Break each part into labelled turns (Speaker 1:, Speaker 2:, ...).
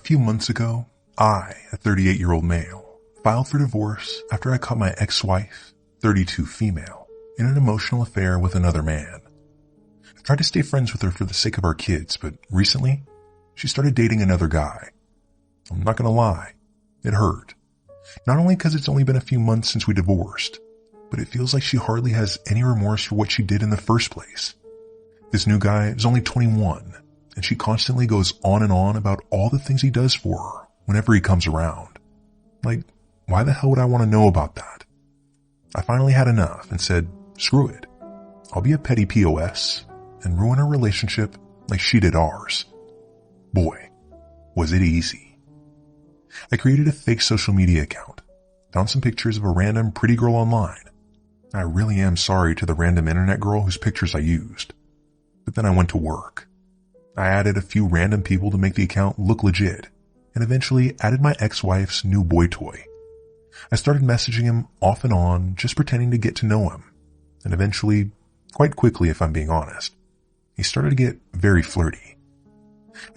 Speaker 1: few months ago, I, a 38-year-old male, filed for divorce after I caught my ex-wife, 32 female, in an emotional affair with another man. I tried to stay friends with her for the sake of our kids, but recently, she started dating another guy. I'm not gonna lie, it hurt. Not only because it's only been a few months since we divorced, but it feels like she hardly has any remorse for what she did in the first place. This new guy is only 21, and she constantly goes on and on about all the things he does for her whenever he comes around. Like, why the hell would I want to know about that? I finally had enough and said, screw it. I'll be a petty POS and ruin our relationship like she did ours. Boy, was it easy. I created a fake social media account, found some pictures of a random pretty girl online. I really am sorry to the random internet girl whose pictures I used. But then I went to work. I added a few random people to make the account look legit, and eventually added my ex-wife's new boy toy. I started messaging him off and on, just pretending to get to know him, and eventually, quite quickly if I'm being honest, he started to get very flirty.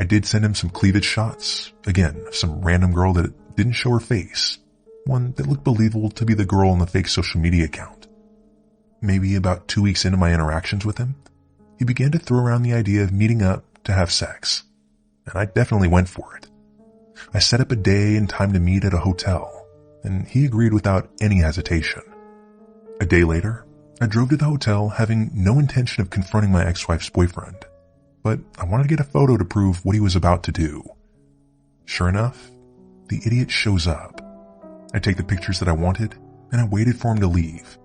Speaker 1: I did send him some cleavage shots, again, some random girl that didn't show her face, one that looked believable to be the girl on the fake social media account. Maybe about 2 weeks into my interactions with him, he began to throw around the idea of meeting up to have sex, and I definitely went for it. I set up a day and time to meet at a hotel, and he agreed without any hesitation. A day later, I drove to the hotel having no intention of confronting my ex-wife's boyfriend, but I wanted to get a photo to prove what he was about to do. Sure enough, the idiot shows up. I take the pictures that I wanted, and I waited for him to leave.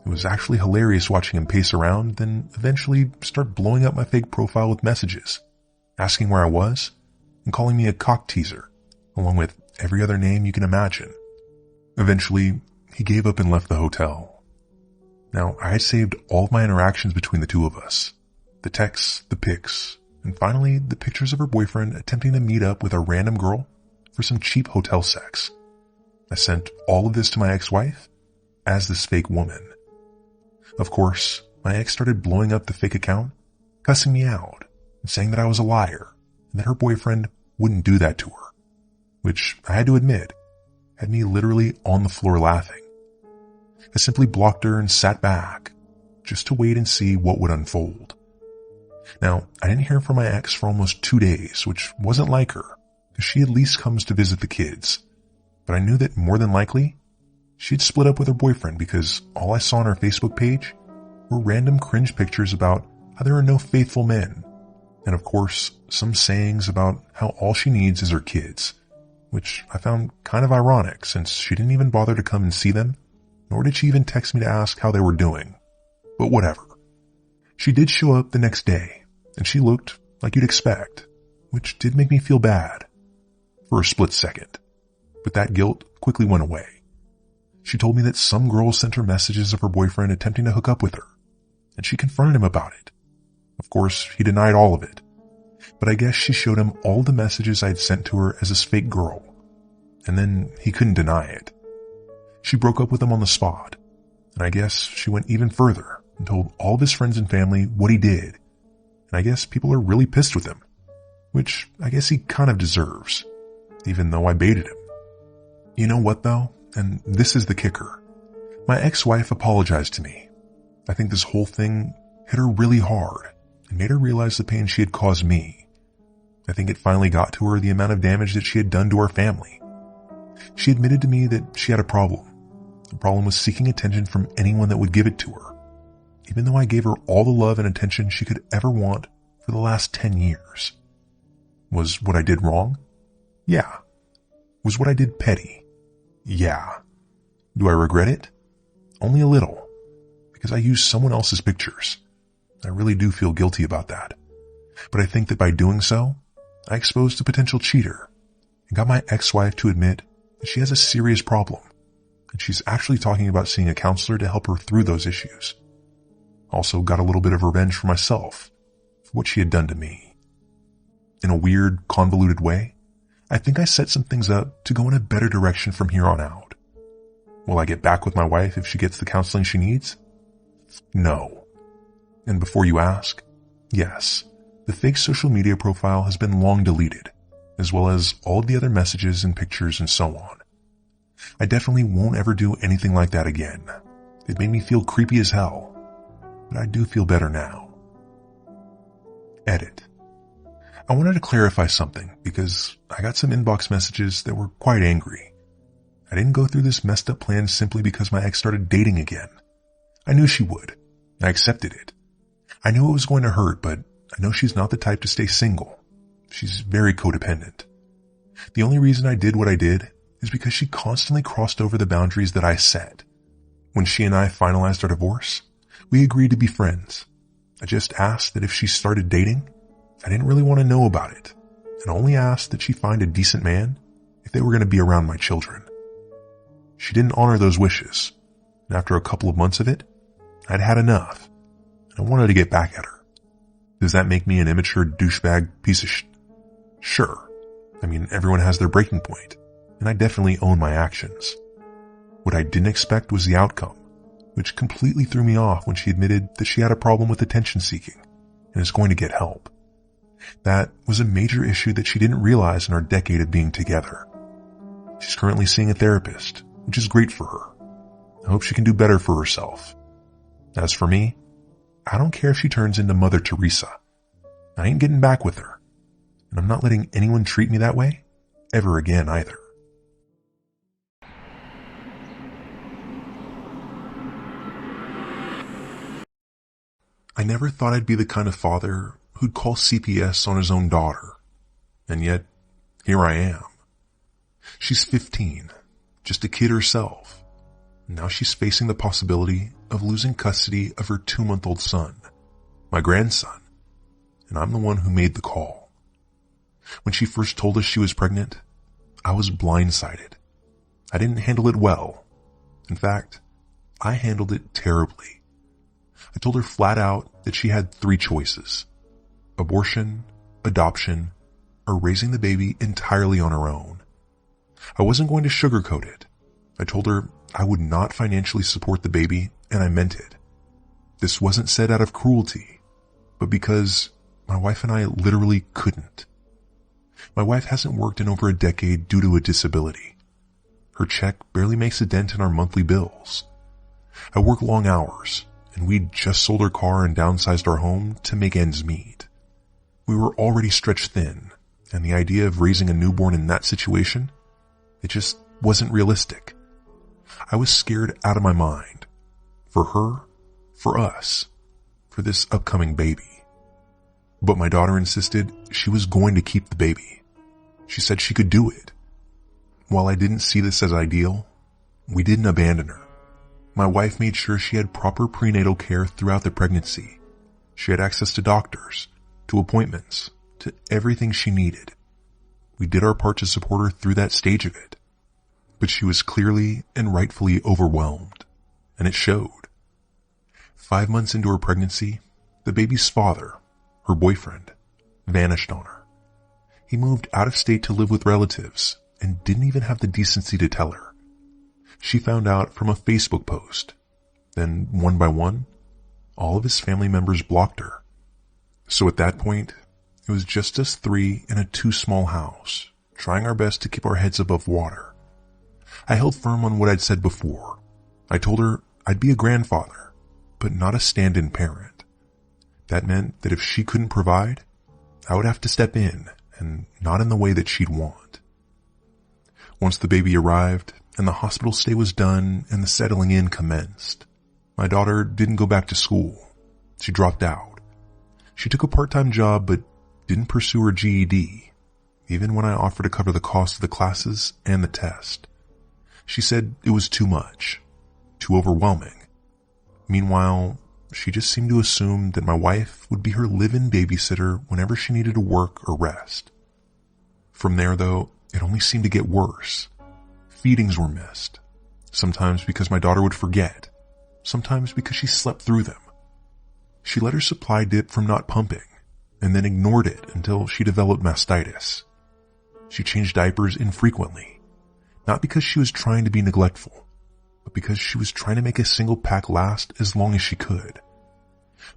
Speaker 1: It was actually hilarious watching him pace around, then eventually start blowing up my fake profile with messages, asking where I was, and calling me a cock teaser, along with every other name you can imagine. Eventually, he gave up and left the hotel. Now, I had saved all of my interactions between the two of us, the texts, the pics, and finally the pictures of her boyfriend attempting to meet up with a random girl for some cheap hotel sex. I sent all of this to my ex-wife as this fake woman. Of course, my ex started blowing up the fake account, cussing me out, and saying that I was a liar, and that her boyfriend wouldn't do that to her, which I had to admit, had me literally on the floor laughing. I simply blocked her and sat back, just to wait and see what would unfold. Now, I didn't hear from my ex for almost 2 days, which wasn't like her, because she at least comes to visit the kids, but I knew that more than likely, she'd split up with her boyfriend because all I saw on her Facebook page were random cringe pictures about how there are no faithful men, and of course, some sayings about how all she needs is her kids, which I found kind of ironic since she didn't even bother to come and see them, nor did she even text me to ask how they were doing. But whatever. She did show up the next day, and she looked like you'd expect, which did make me feel bad for a split second, but that guilt quickly went away. She told me that some girl sent her messages of her boyfriend attempting to hook up with her, and she confronted him about it. Of course, he denied all of it, but I guess she showed him all the messages I had sent to her as this fake girl, and then he couldn't deny it. She broke up with him on the spot, and I guess she went even further and told all of his friends and family what he did, and I guess people are really pissed with him, which I guess he kind of deserves, even though I baited him. You know what though? And this is the kicker. My ex-wife apologized to me. I think this whole thing hit her really hard and made her realize the pain she had caused me. I think it finally got to her the amount of damage that she had done to our family. She admitted to me that she had a problem. The problem was seeking attention from anyone that would give it to her, even though I gave her all the love and attention she could ever want for the last 10 years. Was what I did wrong? Yeah. Was what I did petty? Yeah. Do I regret it? Only a little, because I used someone else's pictures. I really do feel guilty about that. But I think that by doing so, I exposed a potential cheater and got my ex-wife to admit that she has a serious problem, and she's actually talking about seeing a counselor to help her through those issues. Also got a little bit of revenge for myself for what she had done to me. In a weird, convoluted way, I think I set some things up to go in a better direction from here on out. Will I get back with my wife if she gets the counseling she needs? No. And before you ask, yes, the fake social media profile has been long deleted, as well as all of the other messages and pictures and so on. I definitely won't ever do anything like that again. It made me feel creepy as hell, but I do feel better now. Edit. I wanted to clarify something because I got some inbox messages that were quite angry. I didn't go through this messed up plan simply because my ex started dating again. I knew she would. I accepted it. I knew it was going to hurt, but I know she's not the type to stay single. She's very codependent. The only reason I did what I did is because she constantly crossed over the boundaries that I set. When she and I finalized our divorce, we agreed to be friends. I just asked that if she started dating, I didn't really want to know about it, and only asked that she find a decent man if they were going to be around my children. She didn't honor those wishes, and after a couple of months of it, I'd had enough, and I wanted to get back at her. Does that make me an immature douchebag piece of Sure. I mean, everyone has their breaking point, and I definitely own my actions. What I didn't expect was the outcome, which completely threw me off when she admitted that she had a problem with attention seeking and is going to get help. That was a major issue that she didn't realize in our decade of being together. She's currently seeing a therapist, which is great for her. I hope she can do better for herself. As for me, I don't care if she turns into Mother Teresa. I ain't getting back with her, and I'm not letting anyone treat me that way ever again either. I never thought I'd be the kind of father who'd call CPS on his own daughter, and yet here I am. She's 15, just a kid herself. Now she's facing the possibility of losing custody of her 2-month-old son, my grandson, and I'm the one who made the call. When she first told us she was pregnant, I was blindsided. I didn't handle it well. In fact, I handled it terribly. I told her flat out that she had 3 choices: abortion, adoption, or raising the baby entirely on her own. I wasn't going to sugarcoat it. I told her I would not financially support the baby, and I meant it. This wasn't said out of cruelty, but because my wife and I literally couldn't. My wife hasn't worked in over a decade due to a disability. Her check barely makes a dent in our monthly bills. I work long hours, and we'd just sold our car and downsized our home to make ends meet. We were already stretched thin, and the idea of raising a newborn in that situation, it just wasn't realistic. I was scared out of my mind. For her, for us, for this upcoming baby. But my daughter insisted she was going to keep the baby. She said she could do it. While I didn't see this as ideal, we didn't abandon her. My wife made sure she had proper prenatal care throughout the pregnancy. She had access to doctors, to appointments, to everything she needed. We did our part to support her through that stage of it. But she was clearly and rightfully overwhelmed, and it showed. 5 months into her pregnancy, the baby's father, her boyfriend, vanished on her. He moved out of state to live with relatives and didn't even have the decency to tell her. She found out from a Facebook post. Then, one by one, all of his family members blocked her. So at that point, it was just us 3 in a too small house, trying our best to keep our heads above water. I held firm on what I'd said before. I told her I'd be a grandfather, but not a stand-in parent. That meant that if she couldn't provide, I would have to step in, and not in the way that she'd want. Once the baby arrived, and the hospital stay was done, and the settling in commenced, my daughter didn't go back to school. She dropped out. She took a part-time job, but didn't pursue her GED, even when I offered to cover the cost of the classes and the test. She said it was too much, too overwhelming. Meanwhile, she just seemed to assume that my wife would be her live-in babysitter whenever she needed to work or rest. From there, though, it only seemed to get worse. Feedings were missed, sometimes because my daughter would forget, sometimes because she slept through them. She let her supply dip from not pumping, and then ignored it until she developed mastitis. She changed diapers infrequently, not because she was trying to be neglectful, but because she was trying to make a single pack last as long as she could.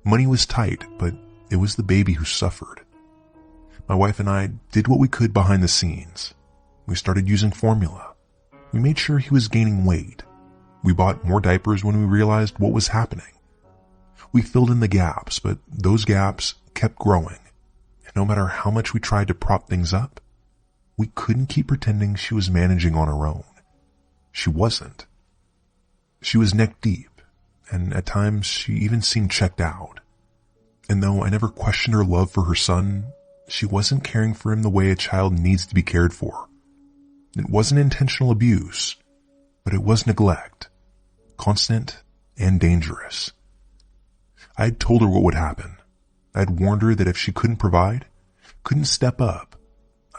Speaker 1: Money was tight, but it was the baby who suffered. My wife and I did what we could behind the scenes. We started using formula. We made sure he was gaining weight. We bought more diapers when we realized what was happening. We filled in the gaps, but those gaps kept growing. And no matter how much we tried to prop things up, we couldn't keep pretending she was managing on her own. She wasn't. She was neck deep, and at times she even seemed checked out. And though I never questioned her love for her son, she wasn't caring for him the way a child needs to be cared for. It wasn't intentional abuse, but it was neglect, constant and dangerous. I had told her what would happen. I had warned her that if she couldn't provide, couldn't step up,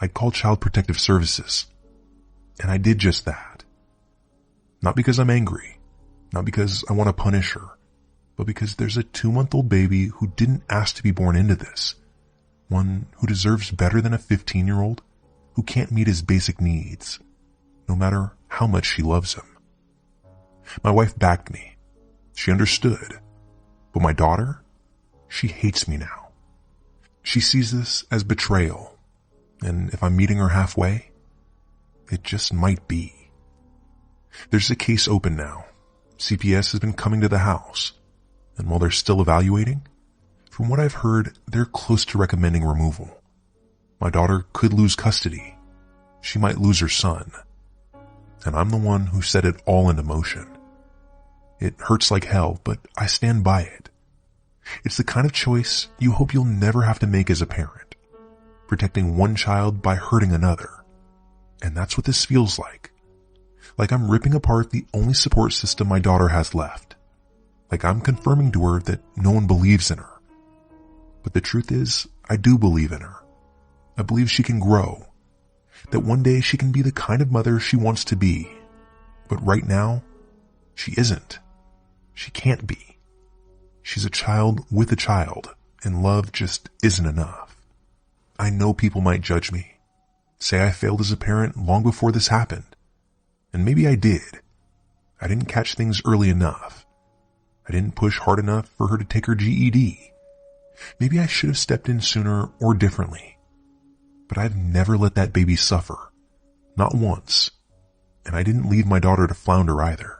Speaker 1: I'd call Child Protective Services. And I did just that. Not because I'm angry, not because I want to punish her, but because there's a 2-month-old baby who didn't ask to be born into this. One who deserves better than a 15-year-old who can't meet his basic needs, no matter how much she loves him. My wife backed me. She understood. But my daughter, she hates me now. She sees this as betrayal. And if I'm meeting her halfway, it just might be. There's a case open now. CPS has been coming to the house. And while they're still evaluating, from what I've heard, they're close to recommending removal. My daughter could lose custody. She might lose her son. And I'm the one who set it all into motion. It hurts like hell, but I stand by it. It's the kind of choice you hope you'll never have to make as a parent. Protecting one child by hurting another. And that's what this feels like. Like I'm ripping apart the only support system my daughter has left. Like I'm confirming to her that no one believes in her. But the truth is, I do believe in her. I believe she can grow. That one day she can be the kind of mother she wants to be. But right now, she isn't. She can't be. She's a child with a child, and love just isn't enough. I know people might judge me, say I failed as a parent long before this happened. And maybe I did. I didn't catch things early enough. I didn't push hard enough for her to take her GED. Maybe I should have stepped in sooner or differently. But I've never let that baby suffer. Not once. And I didn't leave my daughter to flounder either.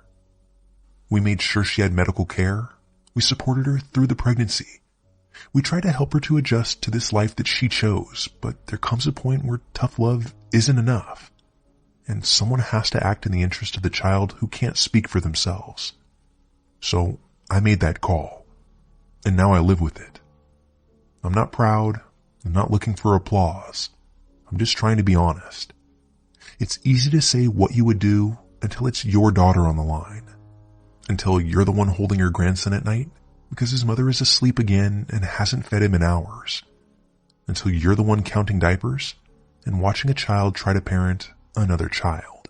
Speaker 1: We made sure she had medical care. We supported her through the pregnancy. We tried to help her to adjust to this life that she chose, but there comes a point where tough love isn't enough. And someone has to act in the interest of the child who can't speak for themselves. So I made that call. And now I live with it. I'm not proud. I'm not looking for applause. I'm just trying to be honest. It's easy to say what you would do until it's your daughter on the line. Until you're the one holding your grandson at night because his mother is asleep again and hasn't fed him in hours. Until you're the one counting diapers and watching a child try to parent another child.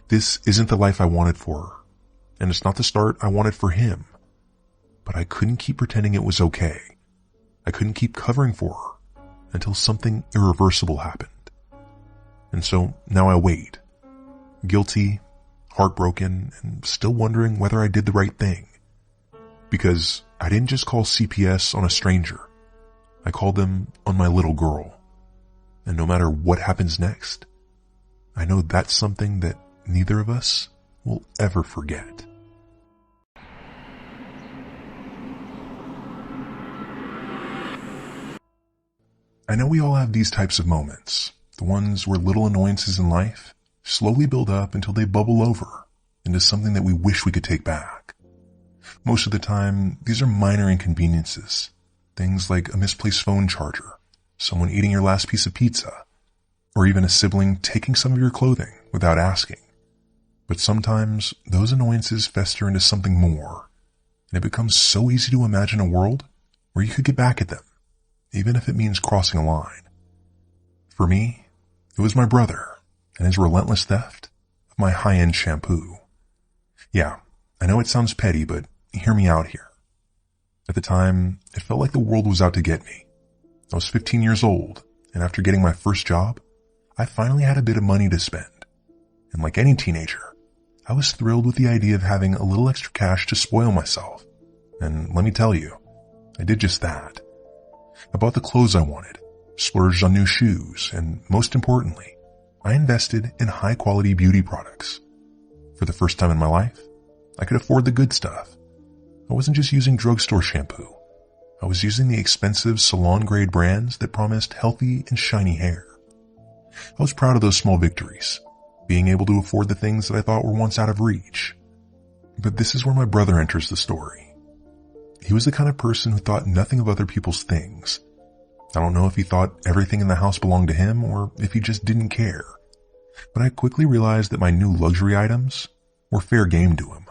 Speaker 1: This isn't the life I wanted for her, and it's not the start I wanted for him. But I couldn't keep pretending it was okay. I couldn't keep covering for her until something irreversible happened. And so now I wait, guilty, heartbroken, and still wondering whether I did the right thing. Because I didn't just call CPS on a stranger. I called them on my little girl. And no matter what happens next, I know that's something that neither of us will ever forget. I know we all have these types of moments, the ones where little annoyances in life slowly build up until they bubble over into something that we wish we could take back. Most of the time, these are minor inconveniences, things like a misplaced phone charger, someone eating your last piece of pizza, or even a sibling taking some of your clothing without asking. But sometimes those annoyances fester into something more, and it becomes so easy to imagine a world where you could get back at them, even if it means crossing a line. For me, it was my brother and his relentless theft of my high-end shampoo. Yeah, I know it sounds petty, but hear me out here. At the time, it felt like the world was out to get me. I was 15 years old, and after getting my first job, I finally had a bit of money to spend. And like any teenager, I was thrilled with the idea of having a little extra cash to spoil myself. And let me tell you, I did just that. I bought the clothes I wanted, splurged on new shoes, and most importantly, I invested in high-quality beauty products. For the first time in my life, I could afford the good stuff. I wasn't just using drugstore shampoo. I was using the expensive salon-grade brands that promised healthy and shiny hair. I was proud of those small victories, being able to afford the things that I thought were once out of reach. But this is where my brother enters the story. He was the kind of person who thought nothing of other people's things. I don't know if he thought everything in the house belonged to him or if he just didn't care. But I quickly realized that my new luxury items were fair game to him.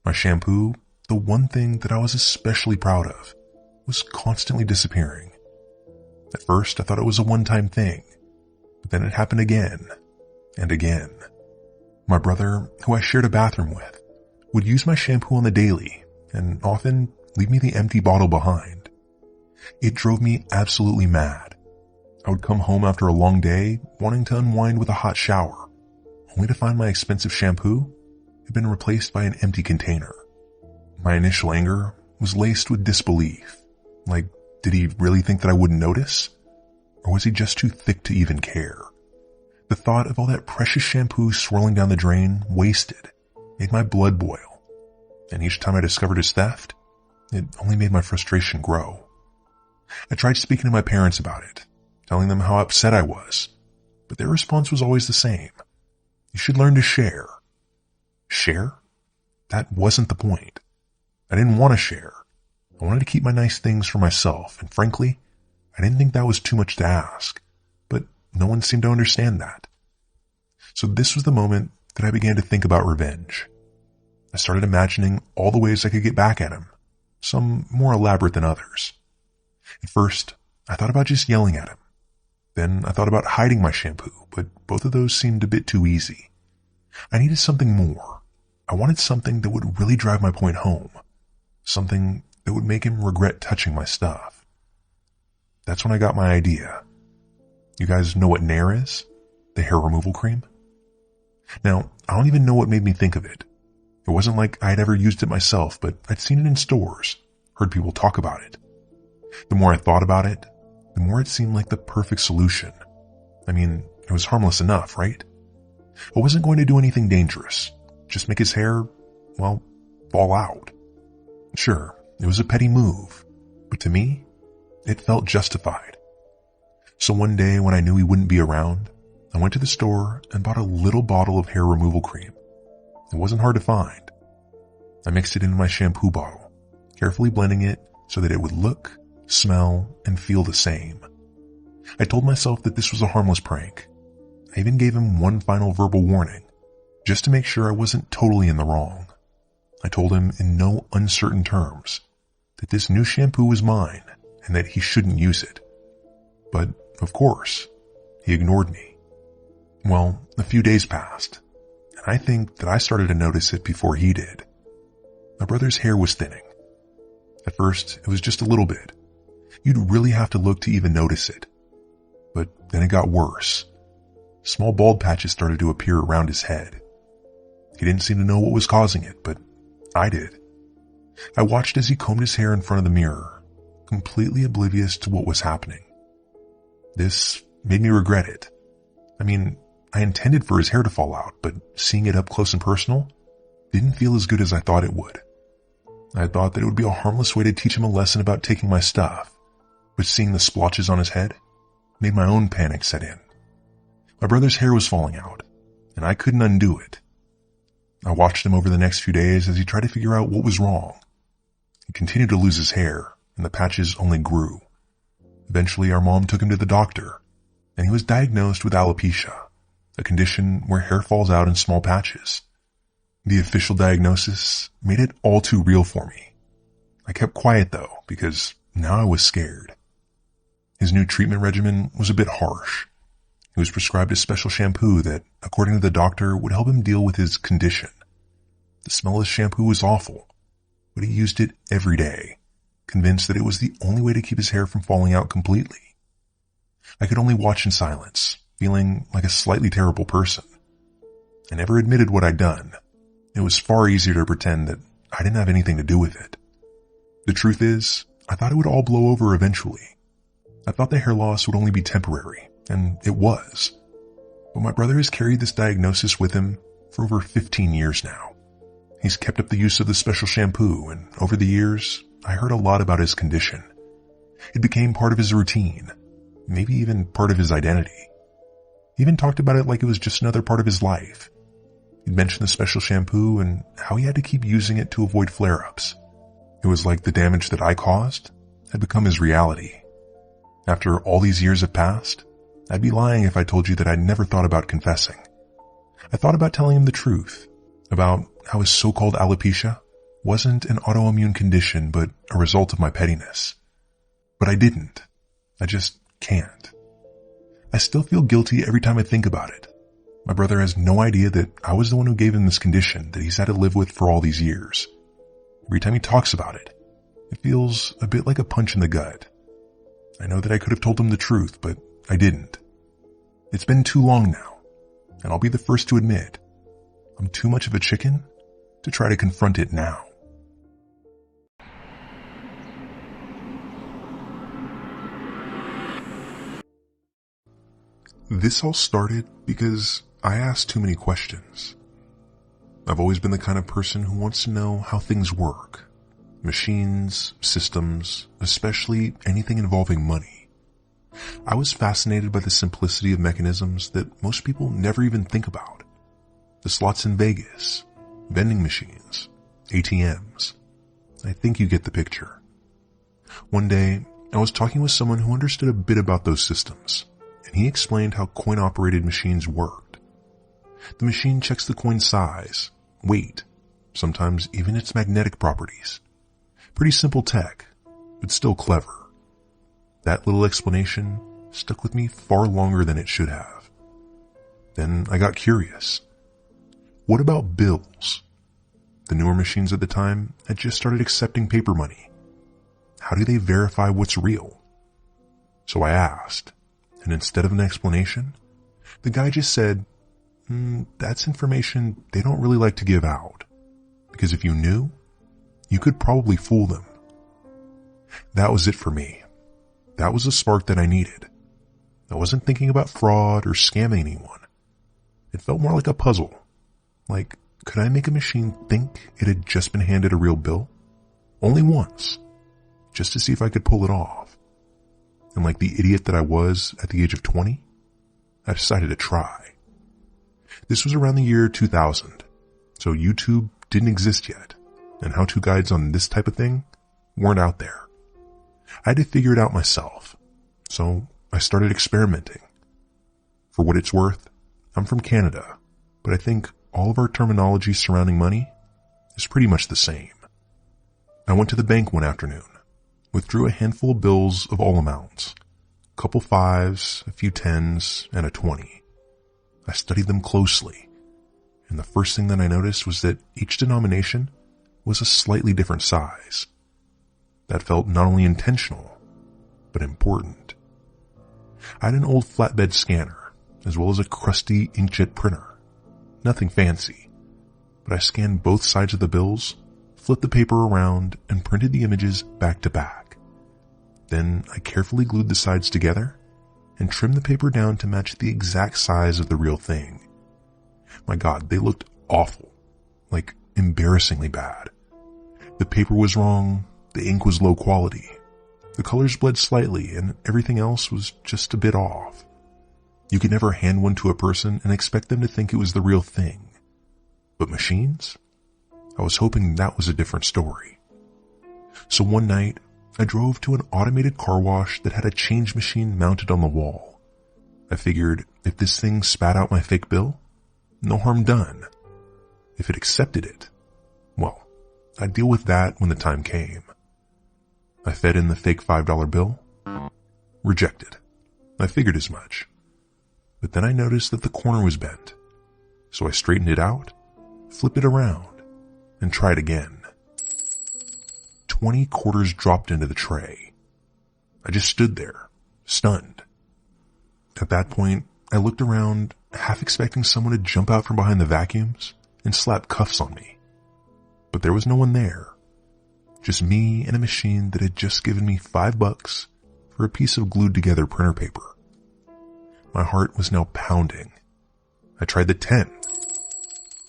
Speaker 1: My shampoo, the one thing that I was especially proud of, was constantly disappearing. At first, I thought it was a one-time thing, but then it happened again and again. My brother, who I shared a bathroom with, would use my shampoo on the daily and often leave me the empty bottle behind. It drove me absolutely mad. I would come home after a long day wanting to unwind with a hot shower, only to find my expensive shampoo had been replaced by an empty container. My initial anger was laced with disbelief. Like, did he really think that I wouldn't notice? Or was he just too thick to even care? The thought of all that precious shampoo swirling down the drain, wasted, made my blood boil. And each time I discovered his theft, it only made my frustration grow. I tried speaking to my parents about it, telling them how upset I was, but their response was always the same. You should learn to share. Share? That wasn't the point. I didn't want to share. I wanted to keep my nice things for myself, and frankly, I didn't think that was too much to ask, but no one seemed to understand that. So this was the moment that I began to think about revenge. I started imagining all the ways I could get back at him, some more elaborate than others. At first, I thought about just yelling at him. Then I thought about hiding my shampoo, but both of those seemed a bit too easy. I needed something more. I wanted something that would really drive my point home. Something that would make him regret touching my stuff. That's when I got my idea. You guys know what Nair is? The hair removal cream? Now, I don't even know what made me think of it. It wasn't like I'd ever used it myself, but I'd seen it in stores, heard people talk about it. The more I thought about it, the more it seemed like the perfect solution. I mean, it was harmless enough, right? I wasn't going to do anything dangerous, just make his hair, well, fall out. Sure, it was a petty move, but to me, it felt justified. So one day when I knew he wouldn't be around, I went to the store and bought a little bottle of hair removal cream. It wasn't hard to find. I mixed it into my shampoo bottle, carefully blending it so that it would look, smell, and feel the same. I told myself that this was a harmless prank. I even gave him one final verbal warning, just to make sure I wasn't totally in the wrong. I told him in no uncertain terms that this new shampoo was mine and that he shouldn't use it. But, of course, he ignored me. Well, a few days passed, and I think that I started to notice it before he did. My brother's hair was thinning. At first, it was just a little bit. You'd really have to look to even notice it. But then it got worse. Small bald patches started to appear around his head. He didn't seem to know what was causing it, but I did. I watched as he combed his hair in front of the mirror, completely oblivious to what was happening. This made me regret it. I mean, I intended for his hair to fall out, but seeing it up close and personal didn't feel as good as I thought it would. I thought that it would be a harmless way to teach him a lesson about taking my stuff, but seeing the splotches on his head made my own panic set in. My brother's hair was falling out, and I couldn't undo it. I watched him over the next few days as he tried to figure out what was wrong. He continued to lose his hair, and the patches only grew. Eventually, our mom took him to the doctor, and he was diagnosed with alopecia, a condition where hair falls out in small patches. The official diagnosis made it all too real for me. I kept quiet though, because now I was scared. His new treatment regimen was a bit harsh. He was prescribed a special shampoo that, according to the doctor, would help him deal with his condition. The smell of the shampoo was awful, but he used it every day, convinced that it was the only way to keep his hair from falling out completely. I could only watch in silence, feeling like a slightly terrible person. I never admitted what I'd done. It was far easier to pretend that I didn't have anything to do with it. The truth is, I thought it would all blow over eventually. I thought the hair loss would only be temporary, and it was. But my brother has carried this diagnosis with him for over 15 years now. He's kept up the use of the special shampoo, and over the years, I heard a lot about his condition. It became part of his routine, maybe even part of his identity. He even talked about it like it was just another part of his life. He'd mentioned the special shampoo and how he had to keep using it to avoid flare-ups. It was like the damage that I caused had become his reality. After all these years have passed, I'd be lying if I told you that I'd never thought about confessing. I thought about telling him the truth, about how his so-called alopecia wasn't an autoimmune condition but a result of my pettiness. But I didn't. I just can't. I still feel guilty every time I think about it. My brother has no idea that I was the one who gave him this condition that he's had to live with for all these years. Every time he talks about it, it feels a bit like a punch in the gut. I know that I could have told him the truth, but I didn't. It's been too long now, and I'll be the first to admit, I'm too much of a chicken to try to confront it now. This all started because I asked too many questions. I've always been the kind of person who wants to know how things work. Machines, systems, especially anything involving money. I was fascinated by the simplicity of mechanisms that most people never even think about. The slots in Vegas, vending machines, ATMs. I think you get the picture. One day, I was talking with someone who understood a bit about those systems, and he explained how coin-operated machines worked. The machine checks the coin's size, weight, sometimes even its magnetic properties. Pretty simple tech, but still clever. That little explanation stuck with me far longer than it should have. Then I got curious. What about bills? The newer machines at the time had just started accepting paper money. How do they verify what's real? So I asked, and instead of an explanation, the guy just said, that's information they don't really like to give out, because if you knew, you could probably fool them. That was it for me. That was the spark that I needed. I wasn't thinking about fraud or scamming anyone. It felt more like a puzzle. Like, could I make a machine think it had just been handed a real bill? Only once. Just to see if I could pull it off. And like the idiot that I was at the age of 20, I decided to try. This was around the year 2000, so YouTube didn't exist yet, and how-to guides on this type of thing weren't out there. I had to figure it out myself, so I started experimenting. For what it's worth, I'm from Canada, but I think all of our terminology surrounding money is pretty much the same. I went to the bank one afternoon, withdrew a handful of bills of all amounts, a couple fives, a few tens, and a 20. I studied them closely, and the first thing that I noticed was that each denomination was a slightly different size. That felt not only intentional, but important. I had an old flatbed scanner, as well as a crusty inkjet printer. Nothing fancy, but I scanned both sides of the bills, flipped the paper around, and printed the images back to back. Then I carefully glued the sides together and trimmed the paper down to match the exact size of the real thing. My God, they looked awful, like embarrassingly bad. The paper was wrong, the ink was low quality, the colors bled slightly, and everything else was just a bit off. You could never hand one to a person and expect them to think it was the real thing. But machines? I was hoping that was a different story. So one night, I drove to an automated car wash that had a change machine mounted on the wall. I figured if this thing spat out my fake bill, no harm done. If it accepted it, well, I'd deal with that when the time came. I fed in the fake $5 bill. Rejected. I figured as much. But then I noticed that the corner was bent. So I straightened it out, flipped it around, and tried again. 20 quarters dropped into the tray. I just stood there, stunned. At that point, I looked around, half expecting someone to jump out from behind the vacuums and slap cuffs on me. But there was no one there. Just me and a machine that had just given me $5 for a piece of glued together printer paper. My heart was now pounding. I tried the 10.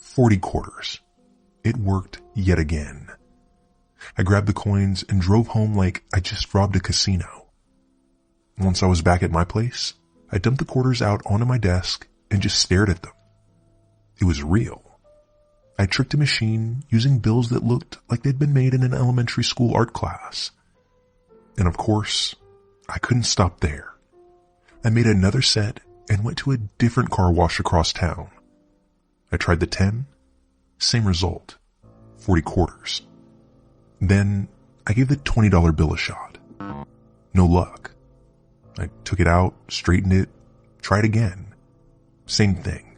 Speaker 1: 40 quarters. It worked yet again. I grabbed the coins and drove home like I just robbed a casino. Once I was back at my place, I dumped the quarters out onto my desk and just stared at them. It was real. I tricked a machine using bills that looked like they'd been made in an elementary school art class. And of course, I couldn't stop there. I made another set and went to a different car wash across town. I tried the 10. Same result. 40 quarters. Then I gave the $20 bill a shot. No luck. I took it out, straightened it, tried again. Same thing.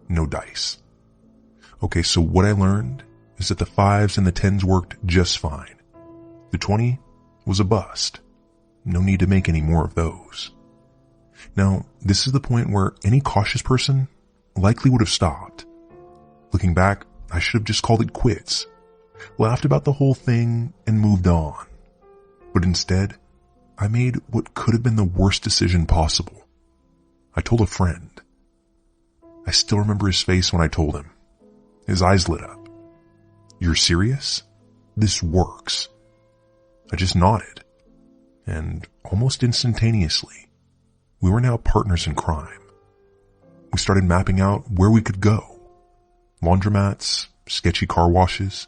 Speaker 1: No dice. Okay, so what I learned is that the 5s and the 10s worked just fine. The 20 was a bust. No need to make any more of those. Now, this is the point where any cautious person likely would have stopped. Looking back, I should have just called it quits, laughed about the whole thing, and moved on. But instead, I made what could have been the worst decision possible. I told a friend. I still remember his face when I told him. His eyes lit up. "You're serious? This works." I just nodded. And almost instantaneously, we were now partners in crime. We started mapping out where we could go. Laundromats, sketchy car washes,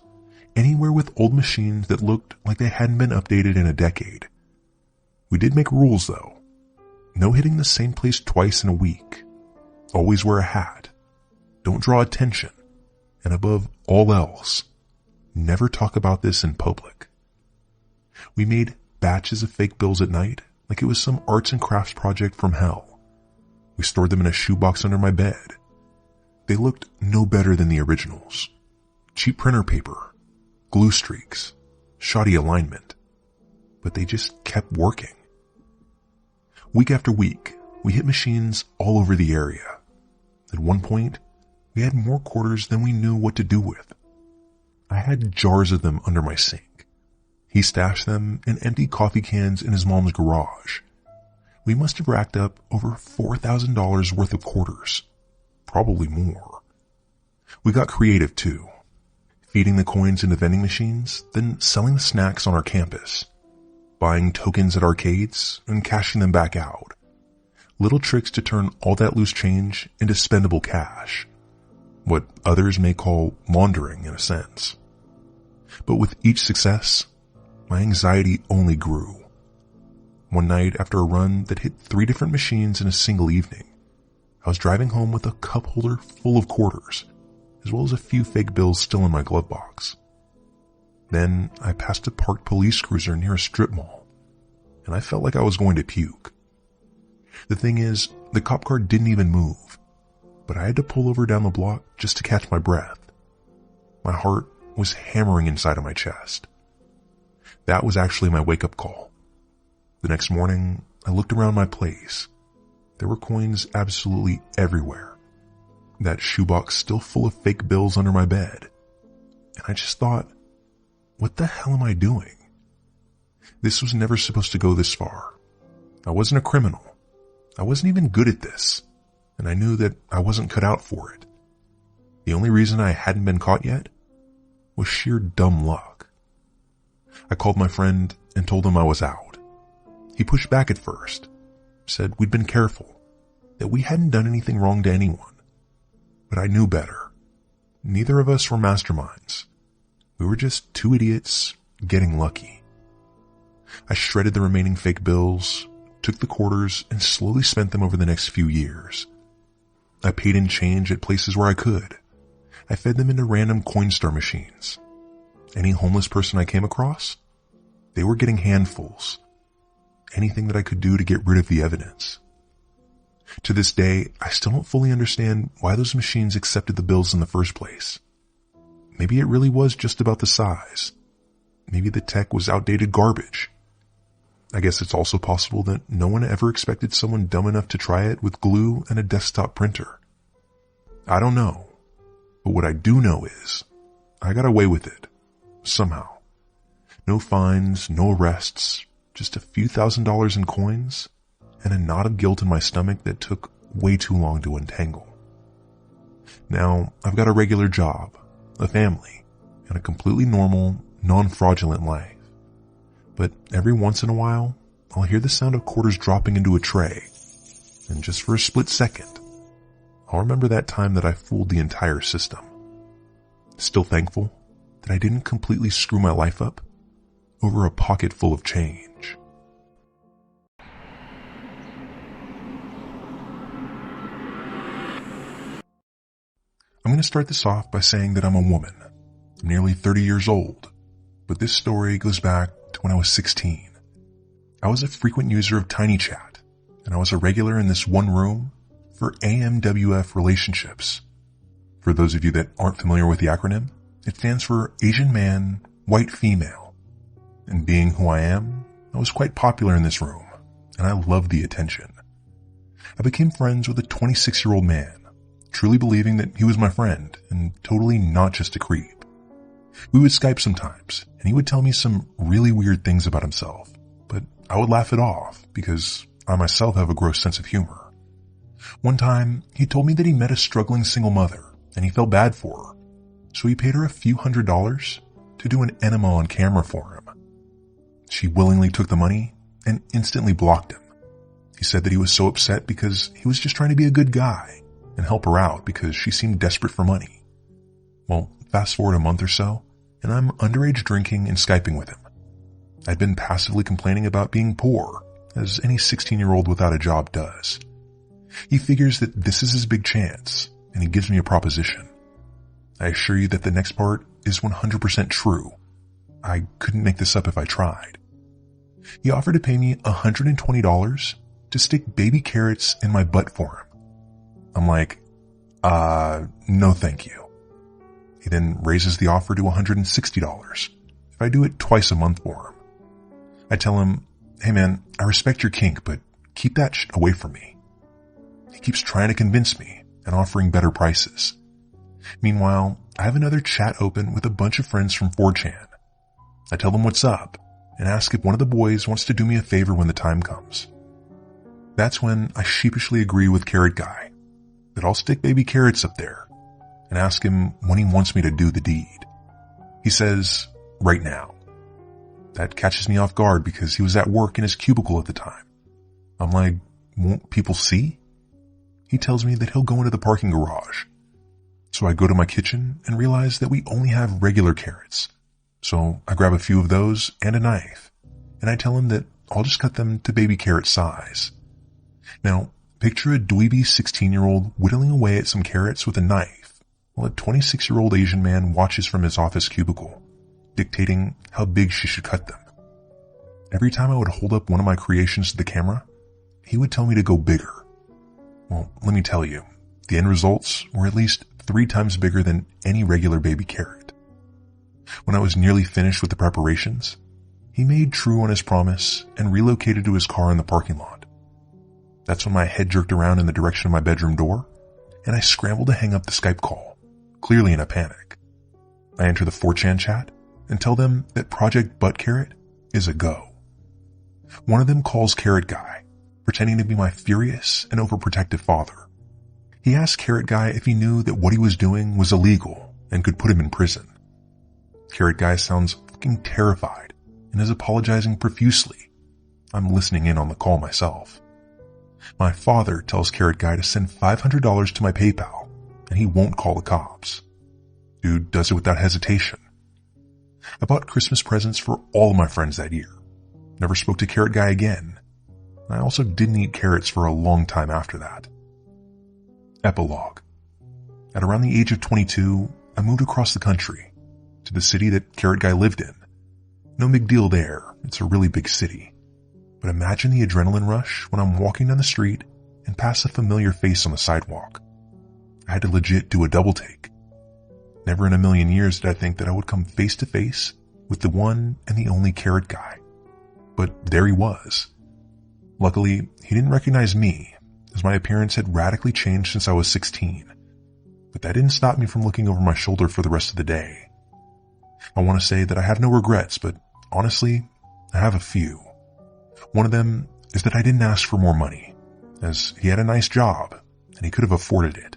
Speaker 1: anywhere with old machines that looked like they hadn't been updated in a decade. We did make rules though. No hitting the same place twice in a week. Always wear a hat. Don't draw attention. And above all else, never talk about this in public. We made batches of fake bills at night like it was some arts and crafts project from hell. We stored them in a shoebox under my bed. They looked no better than the originals. Cheap printer paper, glue streaks, shoddy alignment. But they just kept working. Week after week, we hit machines all over the area. At one point, we had more quarters than we knew what to do with. I had jars of them under my sink. He stashed them in empty coffee cans in his mom's garage. We must have racked up over $4,000 worth of quarters. Probably more. We got creative too. Feeding the coins into vending machines, then selling the snacks on our campus. Buying tokens at arcades and cashing them back out. Little tricks to turn all that loose change into spendable cash. What others may call laundering in a sense. But with each success, my anxiety only grew. One night after a run that hit 3 different machines in a single evening, I was driving home with a cup holder full of quarters, as well as a few fake bills still in my glove box. Then I passed a parked police cruiser near a strip mall, and I felt like I was going to puke. The thing is, the cop car didn't even move, but I had to pull over down the block just to catch my breath. My heart was hammering inside of my chest. That was actually my wake-up call. The next morning, I looked around my place. There were coins absolutely everywhere. That shoebox still full of fake bills under my bed. And I just thought, what the hell am I doing? This was never supposed to go this far. I wasn't a criminal. I wasn't even good at this. And I knew that I wasn't cut out for it. The only reason I hadn't been caught yet was sheer dumb luck. I called my friend and told him I was out. He pushed back at first, said we'd been careful, that we hadn't done anything wrong to anyone. But I knew better. Neither of us were masterminds. We were just 2 idiots getting lucky. I shredded the remaining fake bills, took the quarters, and slowly spent them over the next few years. I paid in change at places where I could. I fed them into random Coinstar machines. Any homeless person I came across, they were getting handfuls. Anything that I could do to get rid of the evidence. To this day, I still don't fully understand why those machines accepted the bills in the first place. Maybe it really was just about the size. Maybe the tech was outdated garbage. I guess it's also possible that no one ever expected someone dumb enough to try it with glue and a desktop printer. I don't know. But what I do know is, I got away with it. Somehow. No fines, no arrests, just a few $1,000s in coins, and a knot of guilt in my stomach that took way too long to untangle. Now, I've got a regular job, a family, and a completely normal, non-fraudulent life. But every once in a while, I'll hear the sound of quarters dropping into a tray, and just for a split second, I'll remember that time that I fooled the entire system. Still thankful that I didn't completely screw my life up over a pocket full of change. I'm going to start this off by saying that I'm a woman. I'm nearly 30 years old, but this story goes back to when I was 16. I was a frequent user of TinyChat, and I was a regular in this one room for AMWF relationships. For those of you that aren't familiar with the acronym, it stands for Asian Man, White Female. And being who I am, I was quite popular in this room, and I loved the attention. I became friends with a 26-year-old man, truly believing that he was my friend and totally not just a creep. We would Skype sometimes, and he would tell me some really weird things about himself, but I would laugh it off because I myself have a gross sense of humor. One time, he told me that he met a struggling single mother, and he felt bad for her, so he paid her a few $100s to do an enema on camera for him. She willingly took the money and instantly blocked him. He said that he was so upset because he was just trying to be a good guy and help her out because she seemed desperate for money. Well, fast forward a month or so, and I'm underage drinking and Skyping with him. I'd been passively complaining about being poor, as any 16-year-old without a job does. He figures that this is his big chance, and he gives me a proposition. I assure you that the next part is 100% true. I couldn't make this up if I tried. He offered to pay me $120 to stick baby carrots in my butt for him. I'm like, no thank you. He then raises the offer to $160 if I do it twice a month for him. I tell him, hey man, I respect your kink, but keep that shit away from me. He keeps trying to convince me and offering better prices. Meanwhile, I have another chat open with a bunch of friends from 4chan. I tell them what's up and ask if one of the boys wants to do me a favor when the time comes. That's when I sheepishly agree with Carrot Guy that I'll stick baby carrots up there and ask him when he wants me to do the deed. He says, right now. That catches me off guard because he was at work in his cubicle at the time. I'm like, won't people see? He tells me that he'll go into the parking garage. So I go to my kitchen and realize that we only have regular carrots. So I grab a few of those and a knife, and I tell him that I'll just cut them to baby carrot size. Now, picture a dweeby 16-year-old whittling away at some carrots with a knife, while a 26-year-old Asian man watches from his office cubicle, dictating how big she should cut them. Every time I would hold up one of my creations to the camera, he would tell me to go bigger. Well, let me tell you, the end results were at least 3 times bigger than any regular baby carrot. When I was nearly finished with the preparations, he made true on his promise and relocated to his car in the parking lot. That's when my head jerked around in the direction of my bedroom door, and I scrambled to hang up the Skype call, clearly in a panic. I enter the 4chan chat and tell them that Project Butt Carrot is a go. One of them calls Carrot Guy, pretending to be my furious and overprotective father. He asked Carrot Guy if he knew that what he was doing was illegal and could put him in prison. Carrot Guy sounds fucking terrified and is apologizing profusely. I'm listening in on the call myself. My father tells Carrot Guy to send $500 to my PayPal, and he won't call the cops. Dude does it without hesitation. I bought Christmas presents for all of my friends that year. Never spoke to Carrot Guy again. I also didn't eat carrots for a long time after that. Epilogue. At around the age of 22, I moved across the country to the city that Carrot Guy lived in. No big deal there. It's a really big city. But imagine the adrenaline rush when I'm walking down the street and pass a familiar face on the sidewalk. I had to legit do a double take. Never in a million years did I think that I would come face to face with the one and the only Carrot Guy. But there he was. Luckily, he didn't recognize me, as my appearance had radically changed since I was 16. But that didn't stop me from looking over my shoulder for the rest of the day. I want to say that I have no regrets, but honestly, I have a few. One of them is that I didn't ask for more money, as he had a nice job and he could have afforded it.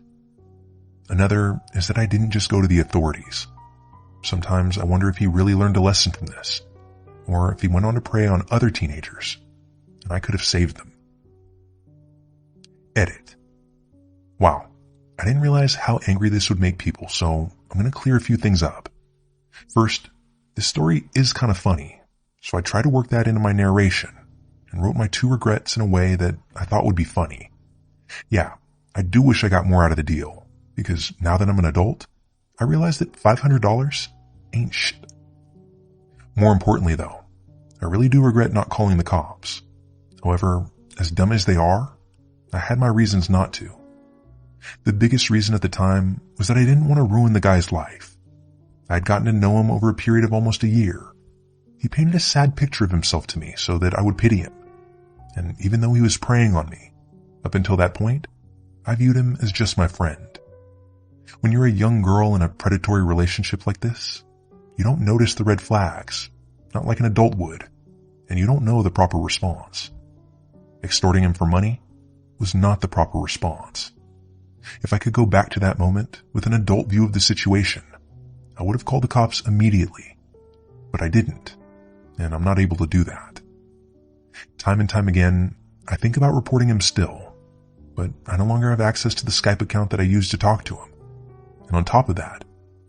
Speaker 1: Another is that I didn't just go to the authorities. Sometimes I wonder if he really learned a lesson from this, or if he went on to prey on other teenagers, and I could have saved them. Edit. Wow, I didn't realize how angry this would make people, so I'm going to clear a few things up. First, this story is kind of funny, so I tried to work that into my narration, and wrote my 2 regrets in a way that I thought would be funny. Yeah, I do wish I got more out of the deal, because now that I'm an adult, I realize that $500 ain't shit. More importantly though, I really do regret not calling the cops. However, as dumb as they are, I had my reasons not to. The biggest reason at the time was that I didn't want to ruin the guy's life. I had gotten to know him over a period of almost a year. He painted a sad picture of himself to me so that I would pity him. And even though he was preying on me, up until that point, I viewed him as just my friend. When you're a young girl in a predatory relationship like this, you don't notice the red flags, not like an adult would, and you don't know the proper response. Extorting him for money was not the proper response. If I could go back to that moment with an adult view of the situation, I would have called the cops immediately, but I didn't, and I'm not able to do that. Time and time again, I think about reporting him still, but I no longer have access to the Skype account that I used to talk to him. And on top of that,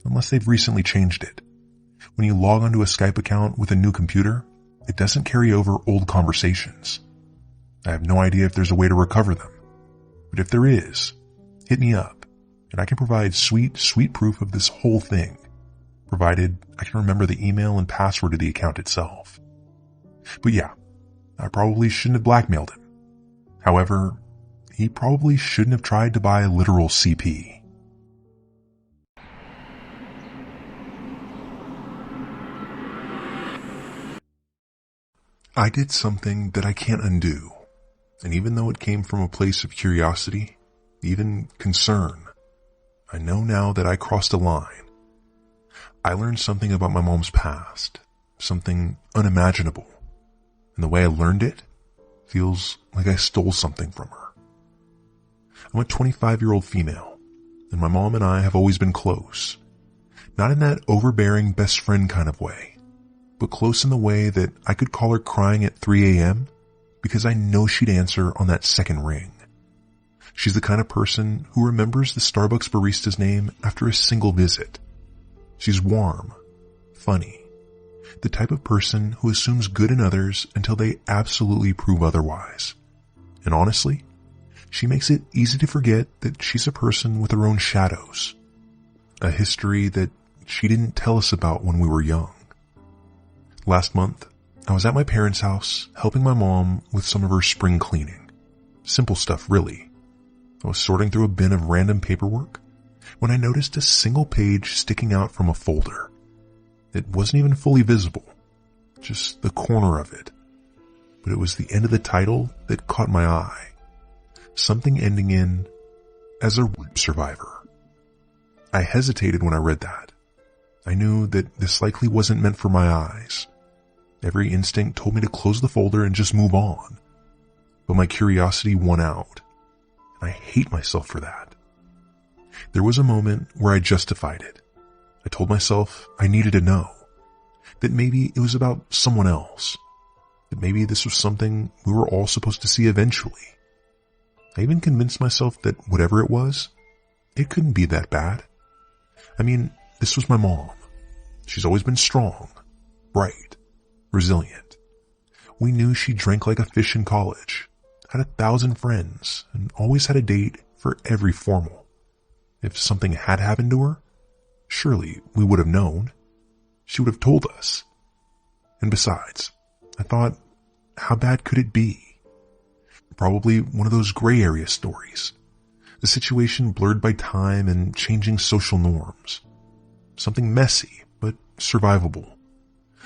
Speaker 1: unless they've recently changed it, when you log onto a Skype account with a new computer, it doesn't carry over old conversations. I have no idea if there's a way to recover them, but if there is, hit me up, and I can provide sweet proof of this whole thing, provided I can remember the email and password of the account itself. But yeah, I probably shouldn't have blackmailed him. However, he probably shouldn't have tried to buy literal CP. I did something that I can't undo, and even though it came from a place of curiosity, even concern, I know now that I crossed a line. I learned something about my mom's past, something unimaginable, and the way I learned it feels like I stole something from her. I'm a 25-year-old female, and my mom and I have always been close, not in that overbearing best friend kind of way, but close in the way that I could call her crying at 3 a.m. because I know she'd answer on that second ring. She's the kind of person who remembers the Starbucks barista's name after a single visit. She's warm, funny, the type of person who assumes good in others until they absolutely prove otherwise. And honestly, she makes it easy to forget that she's a person with her own shadows, a history that she didn't tell us about when we were young. Last month, I was at my parents' house helping my mom with some of her spring cleaning. Simple stuff, really. I was sorting through a bin of random paperwork when I noticed a single page sticking out from a folder. It wasn't even fully visible, just the corner of it. But it was the end of the title that caught my eye. Something ending in, "as a rape survivor." I hesitated when I read that. I knew that this likely wasn't meant for my eyes. Every instinct told me to close the folder and just move on. But my curiosity won out, and I hate myself for that. There was a moment where I justified it. I told myself I needed to know, that maybe it was about someone else, that maybe this was something we were all supposed to see eventually. I even convinced myself that whatever it was, it couldn't be that bad. I mean, this was my mom. She's always been strong, bright, resilient. We knew she drank like a fish in college, had 1,000 friends, and always had a date for every formal. If something had happened to her, surely we would have known. She would have told us. And besides, I thought, how bad could it be? Probably one of those gray area stories. A situation blurred by time and changing social norms. Something messy, but survivable.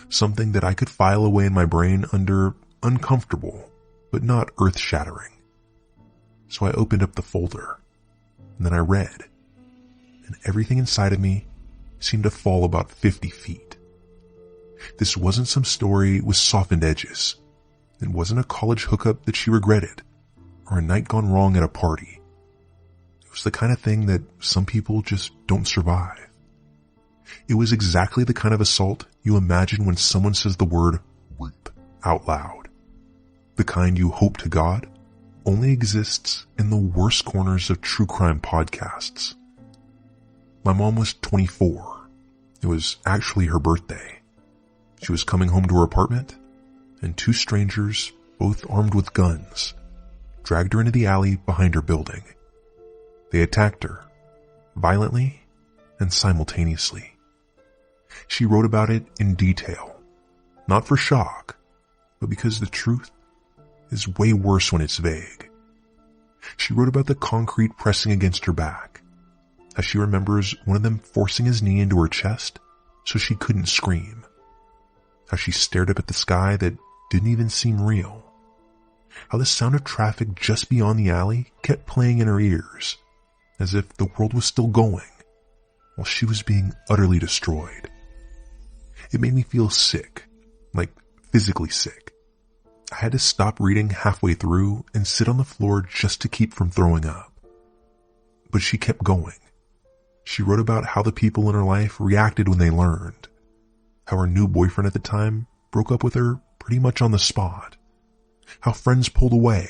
Speaker 1: Something that I could file away in my brain under uncomfortable, but not earth-shattering. So I opened up the folder, and then I read, and everything inside of me seemed to fall about 50 feet. This wasn't some story with softened edges. It wasn't a college hookup that she regretted, or a night gone wrong at a party. It was the kind of thing that some people just don't survive. It was exactly the kind of assault you imagine when someone says the word rape out loud. The kind you hope to God only exists in the worst corners of true crime podcasts. My mom was 24. It was actually her birthday. She was coming home to her apartment, and two strangers, both armed with guns, dragged her into the alley behind her building. They attacked her, violently and simultaneously. She wrote about it in detail, not for shock, but because the truth is way worse when it's vague. She wrote about the concrete pressing against her back, as she remembers one of them forcing his knee into her chest so she couldn't scream, how she stared up at the sky that didn't even seem real, how the sound of traffic just beyond the alley kept playing in her ears, as if the world was still going, while she was being utterly destroyed. It made me feel sick, like physically sick. I had to stop reading halfway through and sit on the floor just to keep from throwing up. But she kept going. She wrote about how the people in her life reacted when they learned, how her new boyfriend at the time broke up with her pretty much on the spot, how friends pulled away,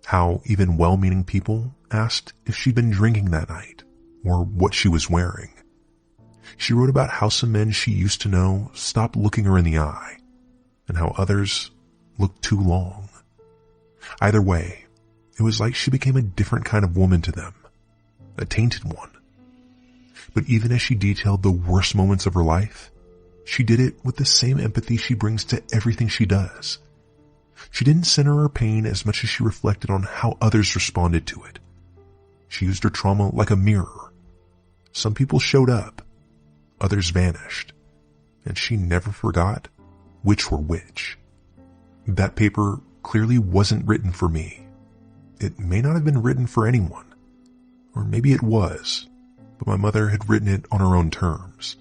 Speaker 1: how even well-meaning people asked if she'd been drinking that night or what she was wearing. She wrote about how some men she used to know stopped looking her in the eye, and how others looked too long. Either way, it was like she became a different kind of woman to them, a tainted one. But even as she detailed the worst moments of her life, she did it with the same empathy she brings to everything she does. She didn't center her pain as much as she reflected on how others responded to it. She used her trauma like a mirror. Some people showed up, others vanished, and she never forgot which were which. That paper clearly wasn't written for me. It may not have been written for anyone, or maybe it was, but my mother had written it on her own terms.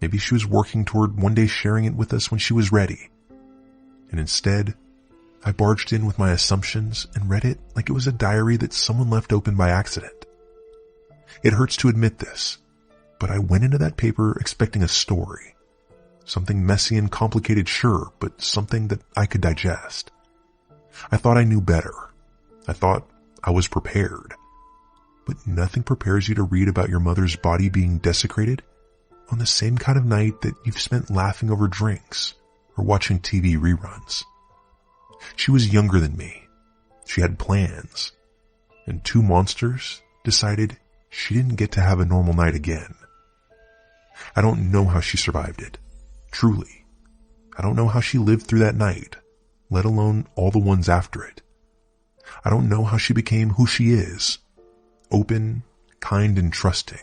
Speaker 1: Maybe she was working toward one day sharing it with us when she was ready. And instead, I barged in with my assumptions and read it like it was a diary that someone left open by accident. It hurts to admit this, but I went into that paper expecting a story. Something messy and complicated, sure, but something that I could digest. I thought I knew better. I thought I was prepared. But nothing prepares you to read about your mother's body being desecrated on the same kind of night that you've spent laughing over drinks or watching TV reruns. She was younger than me. She had plans. And two monsters decided she didn't get to have a normal night again. I don't know how she survived it. Truly. I don't know how she lived through that night, let alone all the ones after it. I don't know how she became who she is. Open, kind, and trusting.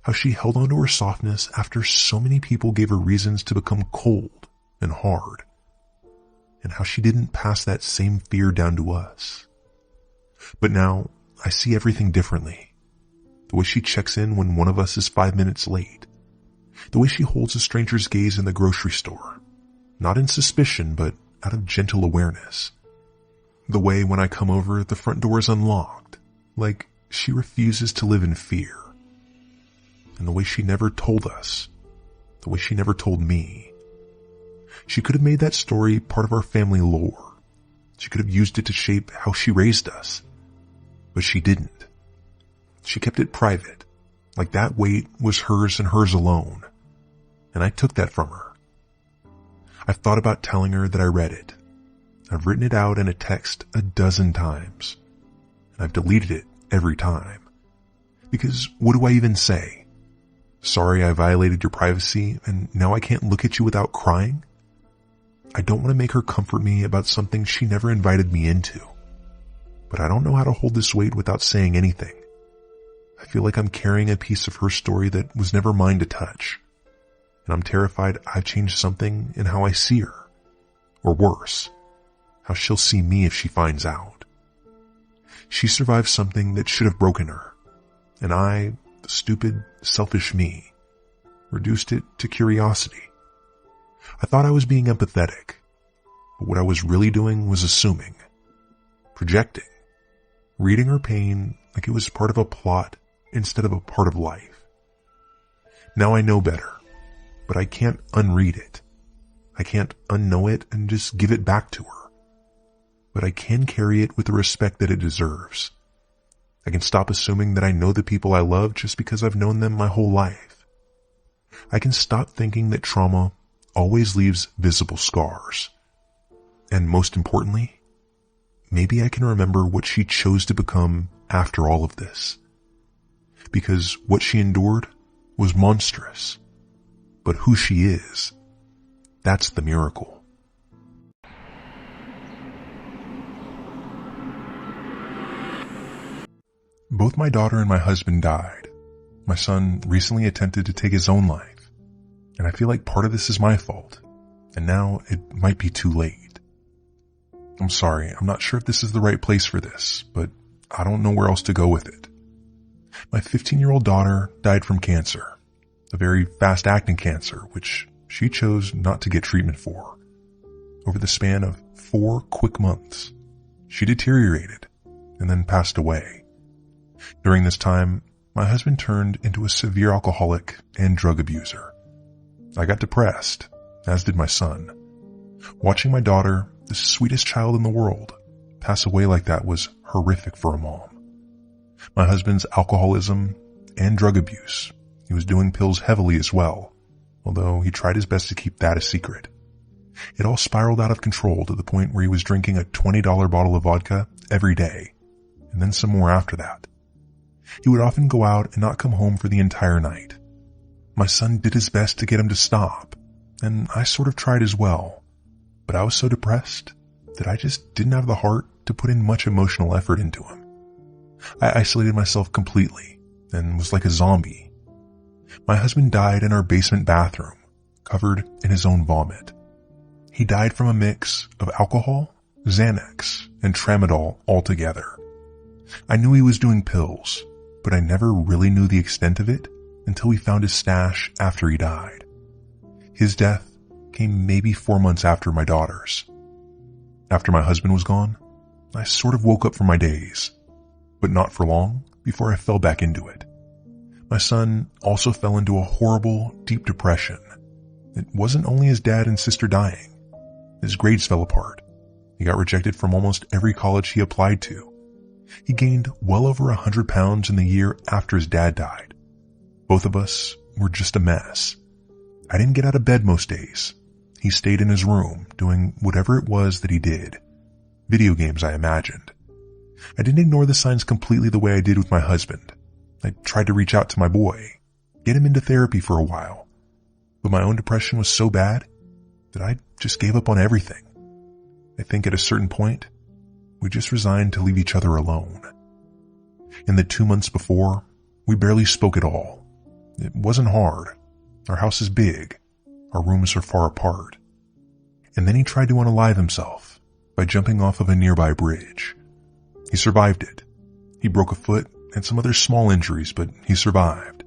Speaker 1: How she held on to her softness after so many people gave her reasons to become cold and hard. And how she didn't pass that same fear down to us. But now, I see everything differently. The way she checks in when one of us is 5 minutes late. The way she holds a stranger's gaze in the grocery store. Not in suspicion, but out of gentle awareness. The way when I come over, the front door is unlocked. Like she refuses to live in fear. And the way she never told us. The way she never told me. She could have made that story part of our family lore. She could have used it to shape how she raised us. But she didn't. She kept it private, like that weight was hers and hers alone. And I took that from her. I've thought about telling her that I read it. I've written it out in a text 12 times. And I've deleted it every time. Because what do I even say? Sorry I violated your privacy and now I can't look at you without crying? I don't want to make her comfort me about something she never invited me into. But I don't know how to hold this weight without saying anything. I feel like I'm carrying a piece of her story that was never mine to touch. And I'm terrified I've changed something in how I see her. Or worse, how she'll see me if she finds out. She survived something that should have broken her. And I, the stupid, selfish me, reduced it to curiosity. I thought I was being empathetic. but what I was really doing was assuming, projecting, reading her pain like it was part of a plot instead of a part of life. Now I know better, but I can't unread it. I can't unknow it and just give it back to her. But I can carry it with the respect that it deserves. I can stop assuming that I know the people I love just because I've known them my whole life. I can stop thinking that trauma always leaves visible scars. And most importantly, maybe I can remember what she chose to become after all of this. Because what she endured was monstrous. But who she is, that's the miracle. Both my daughter and my husband died. My son recently attempted to take his own life, and I feel like part of this is my fault, and now it might be too late. I'm sorry, I'm not sure if this is the right place for this, but I don't know where else to go with it. My 15-year-old daughter died from cancer, a very fast-acting cancer, which she chose not to get treatment for. Over the span of 4 quick months, she deteriorated and then passed away. During this time, my husband turned into a severe alcoholic and drug abuser. I got depressed, as did my son. Watching my daughter, the sweetest child in the world, pass away like that was horrific for a mom. My husband's alcoholism and drug abuse, he was doing pills heavily as well, although he tried his best to keep that a secret. It all spiraled out of control to the point where he was drinking a $20 bottle of vodka every day, and then some more after that. He would often go out and not come home for the entire night. My son did his best to get him to stop, and I sort of tried as well, but I was so depressed that I just didn't have the heart to put in much emotional effort into him. I isolated myself completely and was like a zombie. My husband died in our basement bathroom, covered in his own vomit. He died from a mix of alcohol, Xanax, and Tramadol altogether. I knew he was doing pills, but I never really knew the extent of it until we found his stash after he died. His death came maybe 4 months after my daughter's. After my husband was gone, I sort of woke up from my daze, but not for long before I fell back into it. My son also fell into a horrible, deep depression. It wasn't only his dad and sister dying. His grades fell apart. He got rejected from almost every college he applied to. He gained well over 100 pounds in the year after his dad died. Both of us were just a mess. I didn't get out of bed most days. He stayed in his room doing whatever it was that he did. Video games, I imagined. I didn't ignore the signs completely the way I did with my husband. I tried to reach out to my boy, get him into therapy for a while. But my own depression was so bad that I just gave up on everything. I think at a certain point, we just resigned to leave each other alone. In the 2 months before, we barely spoke at all. It wasn't hard. Our house is big. Our rooms are far apart. And then he tried to unalive himself by jumping off of a nearby bridge. He survived it. He broke a foot and some other small injuries, but he survived.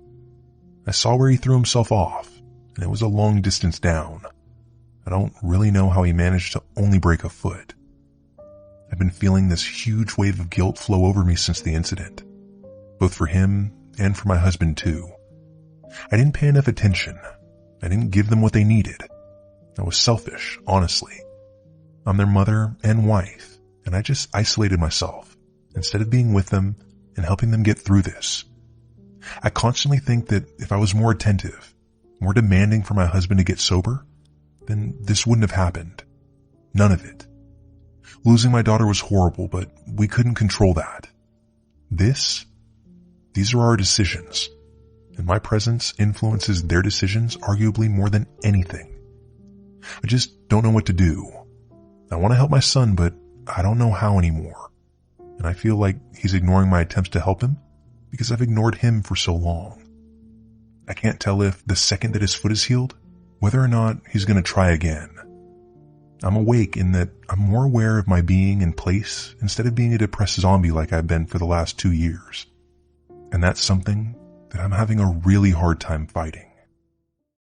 Speaker 1: I saw where he threw himself off, and it was a long distance down. I don't really know how he managed to only break a foot. I've been feeling this huge wave of guilt flow over me since the incident, both for him and for my husband too. I didn't pay enough attention. I didn't give them what they needed. I was selfish, honestly. I'm their mother and wife, and I just isolated myself instead of being with them and helping them get through this. I constantly think that if I was more attentive, more demanding for my husband to get sober, then this wouldn't have happened. None of it. Losing my daughter was horrible, but we couldn't control that. These are our decisions, and my presence influences their decisions arguably more than anything. I just don't know what to do. I want to help my son, but I don't know how anymore. And I feel like he's ignoring my attempts to help him because I've ignored him for so long. I can't tell if the second that his foot is healed, whether or not he's going to try again. I'm awake in that I'm more aware of my being in place instead of being a depressed zombie like I've been for the last 2 years. And that's something that I'm having a really hard time fighting.